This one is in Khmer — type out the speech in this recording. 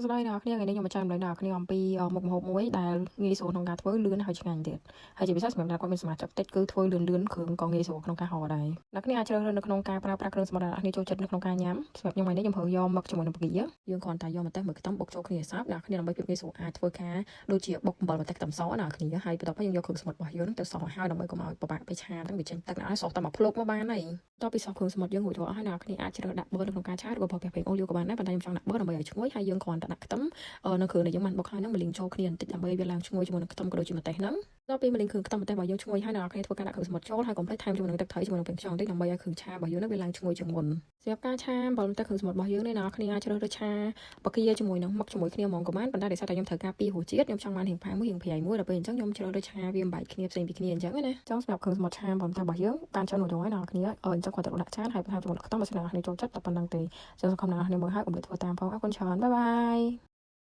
ស្ដីដល់គ្នាថ្ងៃនេះខ្ញុំមកចែករំលែកដល់គ្នាអំពីមុខម្ហូបមួយដែលងាយស្រួលក្នុងការធ្វើលឿនហើយឆ្ងាញ់ទៀតហើយជាពិសេសសម្រាប់អ្នកគាត់មានសមាជិកតិចគឺធ្វើលឿនគ្រឿងក៏ងាយស្រួលក្នុងការហៅដែរអ្នកគ្នាអាចជ្រើសរើសនៅក្នុងការប្រើប្រាស់គ្រឿងសមុទ្រដែលអ្នកគ្នាចូលចិត្តនៅក្នុងការញ៉ាំសម្រាប់ខ្ញុំថ្ងៃនេះខ្ញុំប្រើយកមកជាមួយនឹងបង្គាយើងគ្រាន់តែយកម្ទេសមួយខ្ទង់បុកចូលគ្នាសោកអ្នកគ្នាដើម្បីភាពងាយស្រួលអាចធ្វើការដូចជាបុកអំបិលម្ទេសខ្ទឹមសអ្នកគ្នាហើយបន្ទាប់មកយើងយកគ្រឿងសមុទ្ររបស់យើងទៅសោះឲ្យហើយដើម្បីកុំឲ្យពិបាកពេលឆាហ្នឹងវាចេញទឹកអ្នកឲ្យសោះតែមកភ្លុកមកបានហើយបន្ទាប់ពីសោះគ្រឿងសមុទ្រយើងរួចរាល់ហើយអ្នកគ្នាអាចជ្រើសដាក់ប៊ឺនៅក្នុងការឆាឬក៏ប្រើប្រាស់ប្រេងអូលីវក៏បានដែរប៉ុន្តែខ្ញុំចង់ដាក់ប៊ឺដើម្បីឲ្យឈ្ងុយហើយយើងគ្រាន់តែដាក់ខ្ទឹមនៅគ្រឿងដែលយើងបានបុកហើយហ្នឹងមកលីងចូលគ្នាបន្តិចដើម្បីវាឡើងឈ្ងុយជាមួយនឹងខ្ទឹមក៏ដូចជាម្ទេសហ្នឹងដល់ពេលមកលីងគ្រឿងខ្ទឹមម្ទេសរបស់យើងឈ្ងុយហើយអ្នកគ្នាធ្វើការដាក់គ្រឿងសមុទ្រចូលហើយកុំភ្លេចថែមជាមួយនឹងទឹកត្រីជាមួយនឹងប្រេងខ្យងបន្តិចដើម្បីឲ្យគ្រឿងឆារបស់យើងហ្នឹងវាឡើងឈ្ងុយជាងមុនសម្រាប់ការឆាអំបិលម្ទេសគ្រឿងសមុទ្ររបស់យើងនេះអ្នកគ្នាអាចជ្រើសរើសឆាបកាជាមួយនឹងមឹកជាមួយគ្នាហ្មងក៏បានប៉ុន្តែដោយសារតែខ្ញុំត្រូវការពីរសជាតិខ្ញុំចង់បានរៀងផាមួយរៀងប្រៃមួយដល់ពេលអញ្ចឹងខ្ញុំជ្រើសរើសឆាវាមិនបែកគ្នាផ្សេងពីគ្នាអញ្ចឹងណាចង់សម្រាប់គ្រឿងសមុទ្រឆាអំបិលម្ទេសរបស់យើងបានច្រើនមួយហើយអ្នកគ្នាអញ្ចឹងគាត់ទៅដាក់ចានហើយបន្ថែមជាមួយនឹងខ្ទឹមបើសិនអ្នកគ្នាចូលចិត្តតែប៉ុណ្្នឹងទេចឹងសង្ឃឹមអ្នកគ្នាមើលហើយកុំភ្លេចធ្វើតាមផងអរគុណច្រើនបាយបាយ